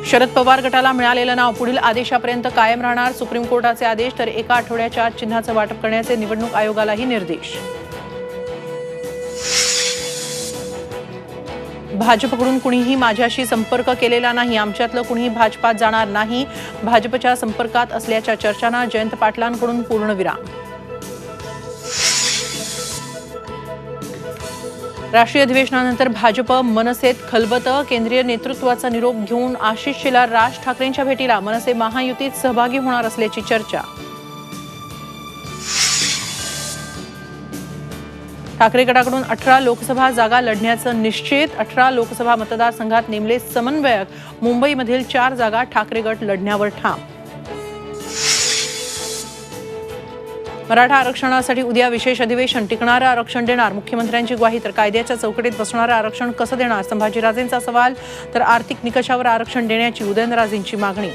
शरद पवार गटाला मिळालेलं नाव पुढील आदेशापर्यंत कायम राहणार. सुप्रीम कोर्टाचे आदेश तर एका आठवड्याच्या आत चिन्हाचं वाटप करण्याचे निवडणूक आयोगालाही निर्देश. भाजपकडून कुणीही माझ्याशी संपर्क केलेला नाही. आमच्यातलं कुणीही भाजपात जाणार नाही. भाजपच्या संपर्कात असल्याच्या चर्चांना जयंत पाटलांकडून पूर्णविराम. राष्ट्रीय अधिवेशनानंतर भाजप मनसेत खलबत. केंद्रीय नेतृत्वाचा निरोप घेऊन आशिष शेलार राज ठाकरेंच्या भेटीला. मनसे महायुतीत सहभागी होणार असल्याची चर्चा. ठाकरे गटाकडून 18 लोकसभा जागा लढण्याचं निश्चित. 18 लोकसभा मतदारसंघात नेमले समन्वयक. मुंबईमधील 4 जागा ठाकरे गट लढण्यावर ठाम. मराठा आरक्षणासाठी उद्या विशेष अधिवेशन. टिकणारं आरक्षण देणार. मुख्यमंत्र्यांची ग्वाही. तर कायद्याच्या चौकटीत बसणारं आरक्षण कसं देणार. संभाजीराजेंचा सवाल. तर आर्थिक निकषावर आरक्षण देण्याची उदयनराजेंची मागणी.